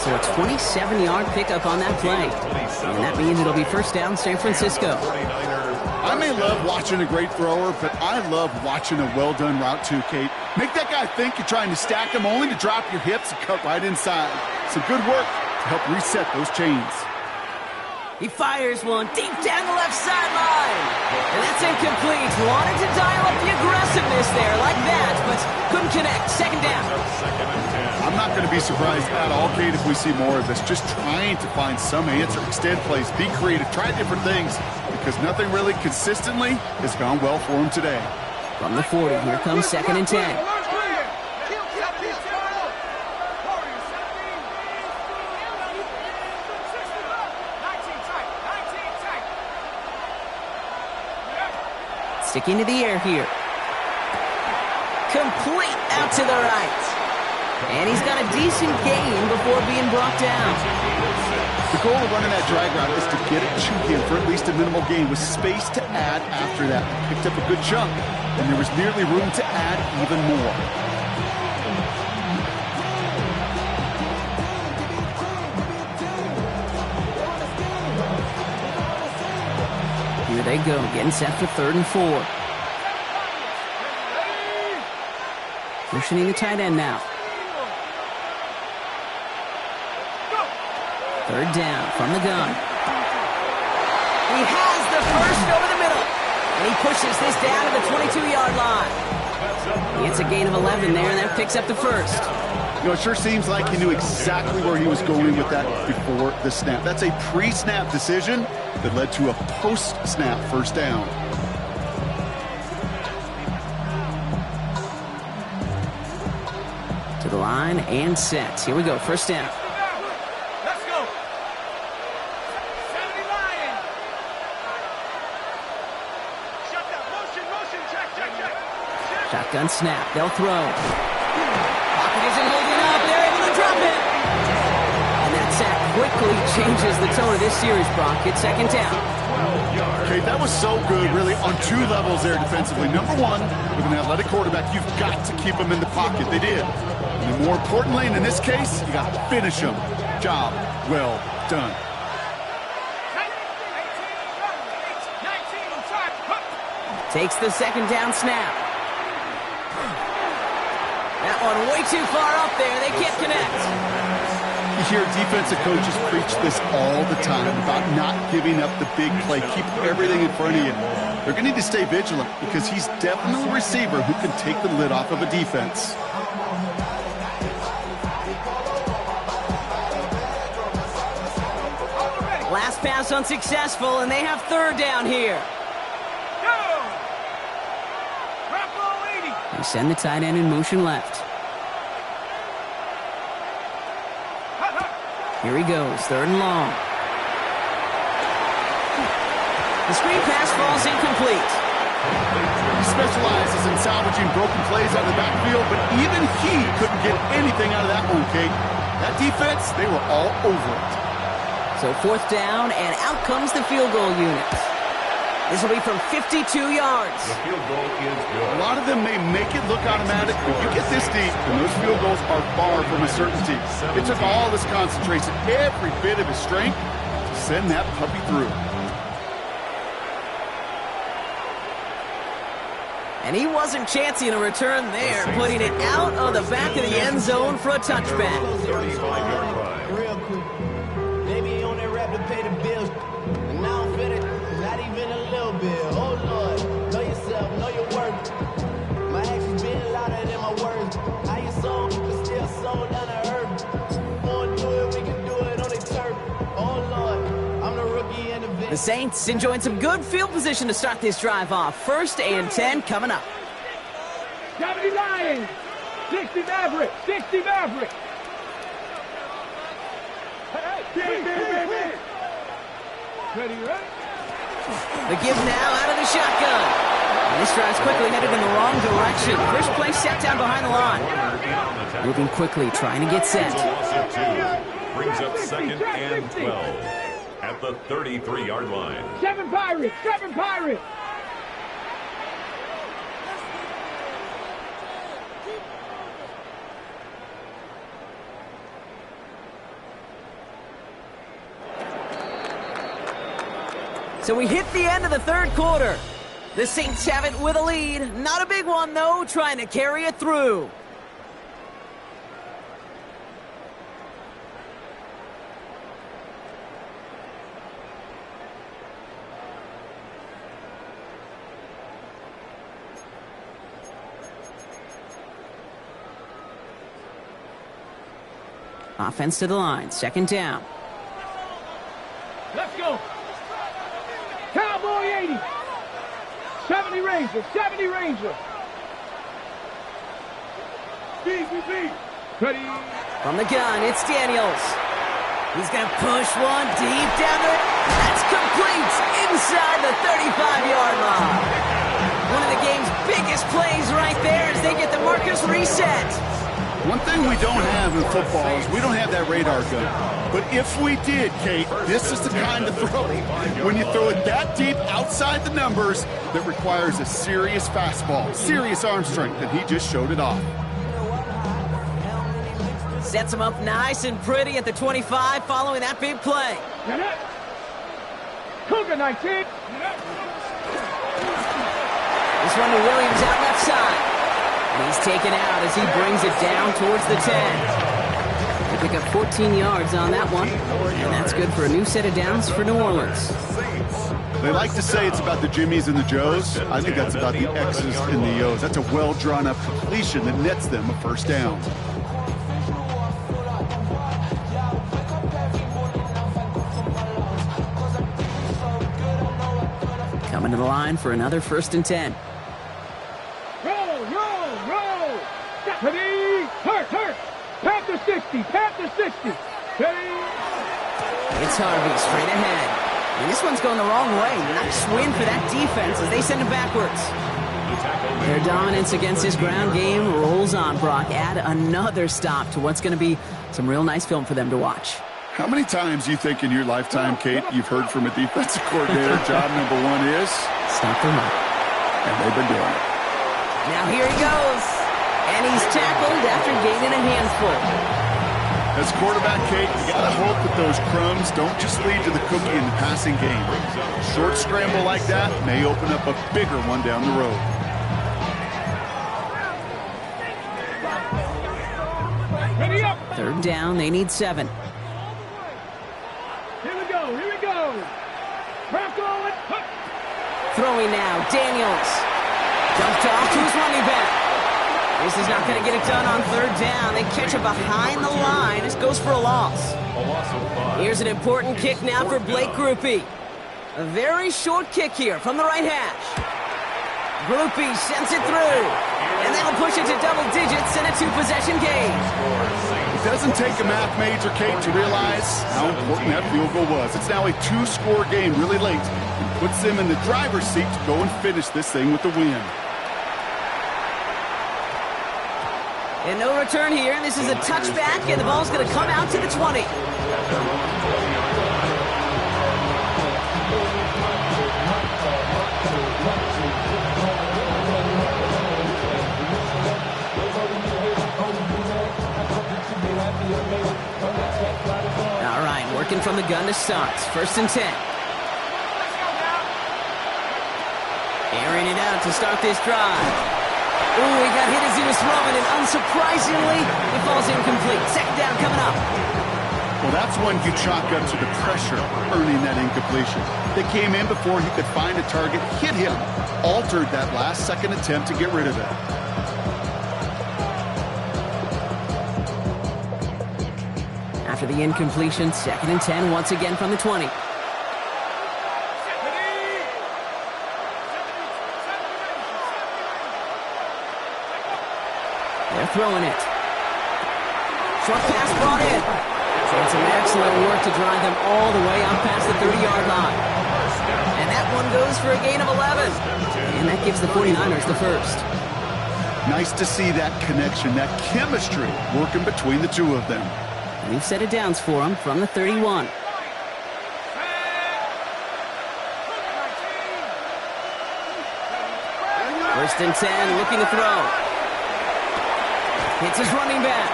So a 27-yard pickup on that play. And that means it'll be first down San Francisco. I may love watching a great thrower, but I love watching a well-done route too, Kate. Make that guy think you're trying to stack him only to drop your hips and cut right inside. Some good work to help reset those chains. He fires one deep down the left sideline. And that's incomplete. Wanted to dial up the aggressiveness there like that, but couldn't connect. Second down. I'm not going to be surprised at all, Kate, if we see more of this. Just trying to find some answer. Extend plays, be creative, try different things, because nothing really consistently has gone well for him today. From the 40, here comes second and 10. Sticking to the air here. Complete out to the right. And he's got a decent gain before being brought down. The goal of running that drag route is to get it to him for at least a minimal gain with space to add after that. Picked up a good chunk, and there was nearly room to add even more. Here they go, getting set for 3rd and 4. Pushing the tight end now. 3rd down from the gun. He has the first over the middle. And he pushes this down to the 22-yard line. He gets a gain of 11 there, and that picks up the first. You know, it sure seems like he knew exactly where he was going with that before the snap. That's a pre-snap decision that led to a post-snap first down. To the line and set. Here we go, first down. Let's go. 70 Lion. Shut down. Motion. Check. Shotgun snap. They'll throw. Pocket isn't holding up. They're able to drop it. And that sack quickly changes the tone of this series, Brock. It's second down. Okay, that was so good, really, on 2 levels there defensively. Number one, with an athletic quarterback, you've got to keep him in the pocket. They did. And more importantly, and in this case, you got to finish him. Job well done. Takes the second down snap. That one way too far up there. They can't connect. You hear defensive coaches preach this all the time about not giving up the big play. Keep everything in front of you. They're going to need to stay vigilant because he's definitely a receiver who can take the lid off of a defense. Last pass unsuccessful, and they have 3rd down here. They send the tight end in motion left. Here he goes, 3rd and long. The screen pass falls incomplete. He specializes in salvaging broken plays out of the backfield, but even he couldn't get anything out of that one, Kate. That defense, they were all over it. So 4th down, and out comes the field goal unit. This will be from 52 yards. The field goal is good. A lot of them may make it look automatic, but you get this deep, and those field goals are far from a certainty. It took all his concentration, every bit of his strength, to send that puppy through. And he wasn't chancing a return there, putting it out of the back of the end zone for a touchback. 35-yard drive. Real quick. Maybe on that rap to pay the bills. And now I'm fitted, not even a little bit. Oh Lord, know yourself, know your worth. My actions being louder than my words. How you sold, but still sold down to earth. Wanna do it, we can do it on the turf. Oh Lord, I'm the rookie in the vet. The Saints enjoying some good field position to start this drive off. 1st and 10 coming up. 70 Lions. 60 Maverick. 60 Maverick. Ready, right? The give now out of the shotgun. And this drive's quickly headed in the wrong direction. First play set down behind the line. Moving quickly, trying to get set. Brings up 2nd and 12. at the 33-yard line. 7 Pirates! 7 Pirates! So we hit the end of the third quarter. The Saints have it with a lead. Not a big one, though, trying to carry it through. Offense to the line. Second down. Let's go! Cowboy 80! 70 Ranger! 70 Ranger! BCB! Ready! From the gun, it's Daniels. He's going to push one deep down the... That's complete inside the 35-yard line. One of the game's biggest plays right there as they get the markers reset. One thing we don't have in football is we don't have that radar gun. But if we did, Kate, this is the kind of throw, when you throw it that deep outside the numbers, that requires a serious fastball, serious arm strength, and he just showed it off. Sets him up nice and pretty at the 25 following that big play. Cougar 19! This one to Williams out left side. And he's taken out as he brings it down towards the 10. They pick up 14 yards on that one, and that's good for a new set of downs for New Orleans. They like to say it's about the Jimmies and the Joes. I think that's about the X's and the O's. That's a well-drawn-up completion that nets them a first down. Coming to the line for another 1st and 10. Ready! Hurt! Panther 60! Panther 60! Ready! It's Harvey straight ahead. And this one's going the wrong way. Nice win for that defense as they send him backwards. Their dominance against this ground game rolls on, Brock. Add another stop to what's going to be some real nice film for them to watch. How many times do you think in your lifetime, Kate, you've heard from a defensive coordinator, job number one is? Stop the run. And they've been doing it. Now here he goes. And he's tackled after gaining a handful. As quarterback, Kate, you got to hope that those crumbs don't just lead to the cookie in the passing game. A short scramble like that may open up a bigger one down the road. Ready up! 3rd down, they need 7. Here we go! Throwing now, Daniels. Jumped off to his running back. This is not going to get it done on 3rd down. They catch it behind the line. This goes for a loss. Here's an important kick now for Blake Grupe. A very short kick here from the right hash. Grupe sends it through. And that'll push it to double digits in a 2-possession game. It doesn't take a math major, Kate, to realize how important that field goal was. It's now a 2-score game really late. And puts them in the driver's seat to go and finish this thing with the win. And no return here. This is a touchback, and the ball's going to come out to the 20. All right, working from the gun to start. 1st and 10. Airing it out to start this drive. Ooh, he got hit as he was throwing, and unsurprisingly, it falls incomplete. 2nd down coming up. Well, that's one you chalk up to the pressure earning that incompletion. They came in before he could find a target, hit him, altered that last-second attempt to get rid of it. After the incompletion, 2nd and 10 once again from the 20. They're throwing it. Short pass brought in. And some excellent work to drive them all the way up past the 30-yard line. And that one goes for a gain of 11. And that gives the 49ers the first. Nice to see that connection, that chemistry working between the two of them. We've set it downs for them from the 31. First and 10, looking to throw. Hits his running back.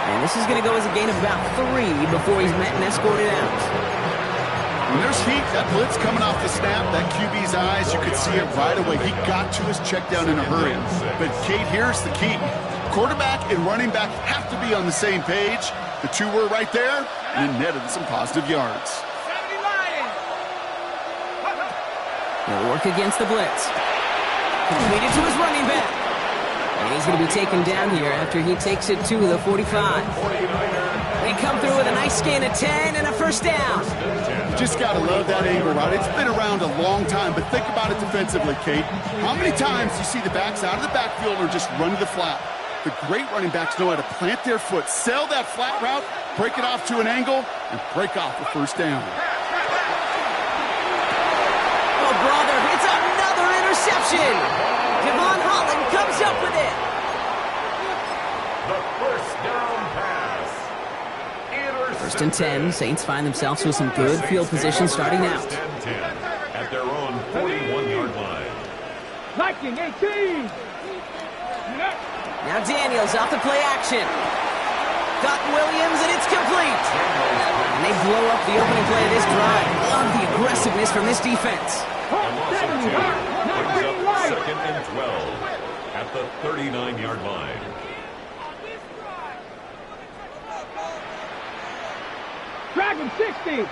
And this is going to go as a gain of about 3 before he's met and escorted out. When there's heat, that blitz coming off the snap, that QB's eyes, you could see it right away. He got to his check down in a hurry. But, Kate, here's the key. Quarterback and running back have to be on the same page. The two were right there, and it netted some positive yards. He'll work against the blitz. Completed to his running back. And he's going to be taken down here after he takes it to the 45. They come through with a nice gain of 10 and a first down. You just got to love that angle route. It's been around a long time, but think about it defensively, Kate. How many times do you see the backs out of the backfield or just run to the flat? The great running backs know how to plant their foot, sell that flat route, break it off to an angle, and break off the first down. Oh, brother, it's another interception. Devon Holland comes up with it. The first down pass. First and 10, Saints find themselves with some good field position starting out. First and 10 at their own 41-yard line. Viking 18. Now Daniels off the play action. Got Williams, and it's complete. And they blow up the opening play of this drive. Love the aggressiveness from this defense. Brings up second and 12 at the 39-yard line. Dragon 60.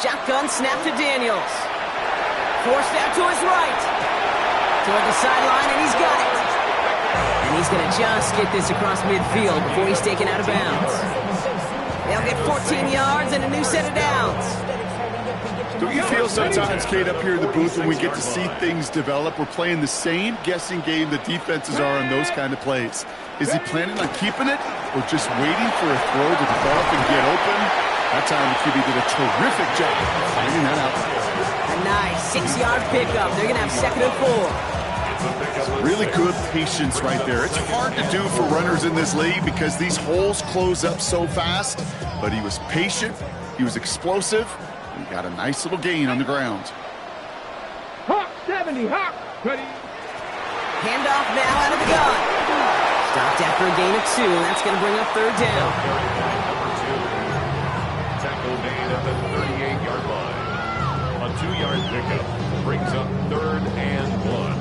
Shotgun snap to Daniels. Forced out to his right. Toward the sideline, and he's got it. And he's going to just get this across midfield before he's taken out of bounds. They'll get 14 yards and a new set of downs. Don't you feel sometimes, Kate, up here in the booth when we get to see things develop? We're playing the same guessing game the defenses are on those kind of plays. Is he planning on keeping it or just waiting for a throw to develop and get open? That time the QB did a terrific job finding that out. A nice 6-yard pickup. They're going to have second and 4. Really good patience right there. It's hard to do for runners in this league because these holes close up so fast. But he was patient, he was explosive, and got a nice little gain on the ground. Hawk 70, Hawk. Ready. Handoff now out of the gun. Stopped after a gain of 2, and that's going to bring up third down. Tackle made at the 38-yard line. A 2-yard pickup brings up third and 1.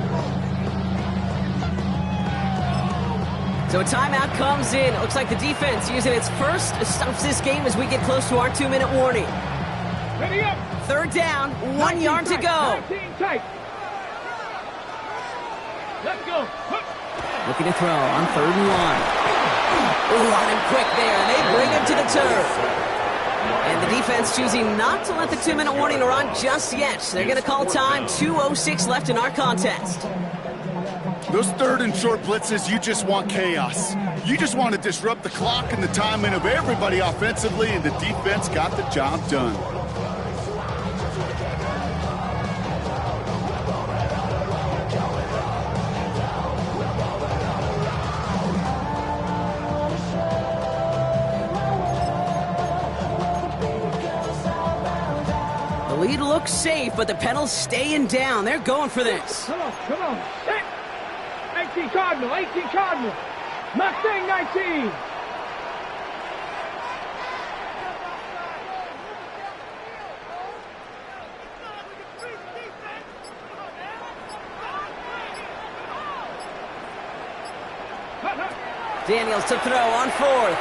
So a timeout comes in. It looks like the defense using its first stops this game as we get close to our 2-minute warning. Ready up. Third down, 1 yard to go. 19 tight. Let's go. Looking to throw on third and 1. Ooh, on him quick there, and they bring him to the turf. And the defense choosing not to let the 2-minute warning run just yet. They're going to call time. 2:06 left in our contest. Those third and short blitzes, you just want chaos. You just want to disrupt the clock and the timing of everybody offensively, and the defense got the job done. The lead looks safe, but the pedal's staying down. They're going for this. Come on. 18 Cardinal, 18 Cardinal. Mustang 19. Daniels to throw on fourth.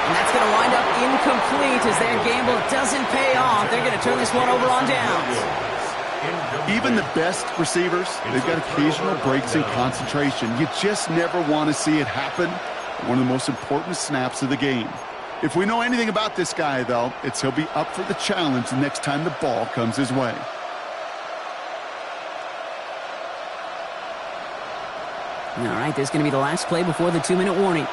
And that's going to wind up incomplete as their gamble doesn't pay off. They're going to turn this one over on downs. Even the best receivers, they've got occasional breaks in concentration. You just never want to see it happen. One of the most important snaps of the game. If we know anything about this guy, though, it's he'll be up for the challenge the next time the ball comes his way. All right, this is going to be the last play before the 2-minute warning.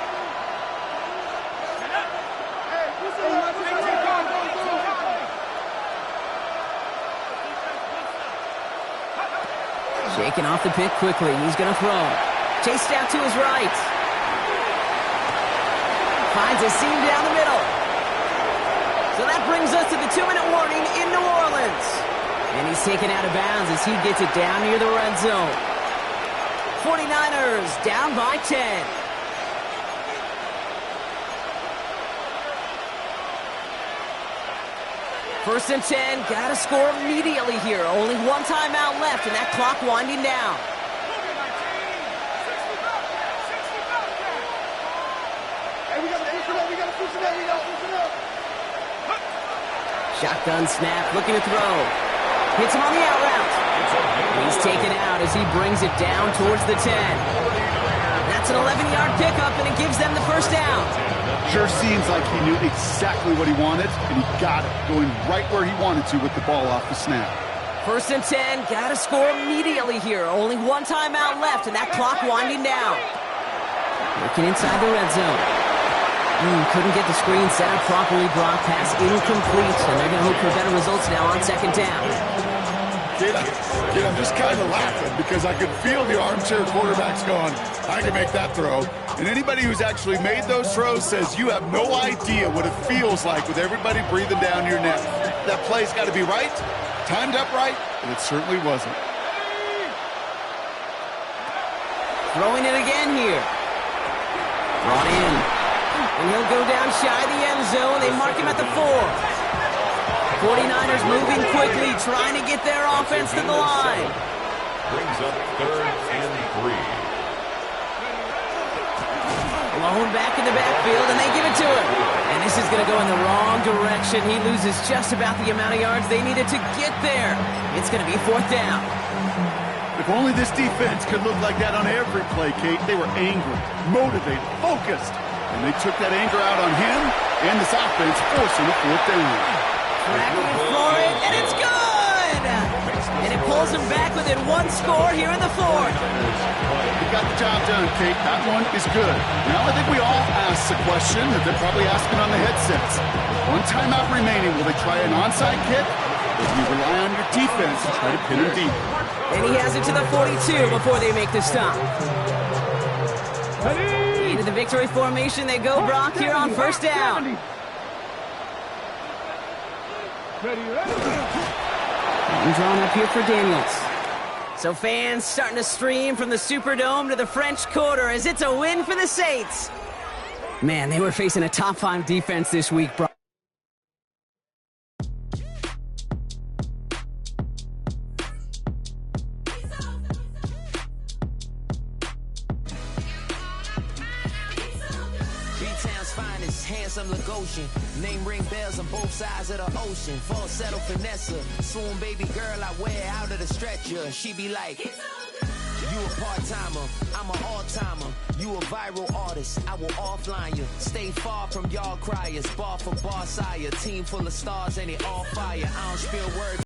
Shaking off the pick quickly. He's going to throw. Chased out to his right. Finds a seam down the middle. So that brings us to the 2-minute warning in New Orleans. And he's taken out of bounds as he gets it down near the red zone. 49ers down by 10. First and 10, gotta score immediately here. Only one timeout left, and that clock winding down. Shotgun snap, looking to throw. Hits him on the out route. He's taken out as he brings it down towards the 10. That's an 11-yard pickup, and it gives them the first down. Sure seems like he knew exactly what he wanted, and he got it, going right where he wanted to with the ball off the snap. First and 10, gotta score immediately here. Only one timeout left, and that clock winding down. Looking inside the red zone. Couldn't get the screen set up properly. Brock pass incomplete, and they're going to hope for better results now on second down. Kid, I'm just kind of laughing because I could feel the armchair quarterbacks going, I can make that throw. And anybody who's actually made those throws says you have no idea what it feels like with everybody breathing down your neck. That play's got to be right, timed up right, and it certainly wasn't. Throwing it again here. Brought in. And he'll go down shy of the end zone. They mark him at the 4. 49ers moving quickly, trying to get their offense to the line. Brings up 3rd and 3. Alone back in the backfield, and they give it to him. And this is going to go in the wrong direction. He loses just about the amount of yards they needed to get there. It's going to be 4th down. If only this defense could look like that on every play, Kate. They were angry, motivated, focused. And they took that anger out on him and this offense, forcing a 4th down. Tracking for it, and it's good! And it pulls him back within one score here in the 4th. You got the job done, Kate. That one is good. Now I think we all ask the question that they're probably asking on the headsets. One timeout remaining. Will they try an onside kick? Or do you rely on your defense to try to pin him deep? And he has it to the 42 before they make the stop. Into the victory formation they go, Brock, here on first down. And drawn up here for Daniels. So fans starting to stream from the Superdome to the French Quarter as it's a win for the Saints. Man, they were facing a top 5 defense this week, Brock. Handsome Lagosian, name ring bells on both sides of the ocean. Falsetto finesse, swoon baby girl I wear out of the stretcher. She be like, you a part-timer, I'm an all-timer. You a viral artist, I will offline you. Stay far from y'all criers, bar for bar sire. Team full of stars and it all fire. I don't spill words.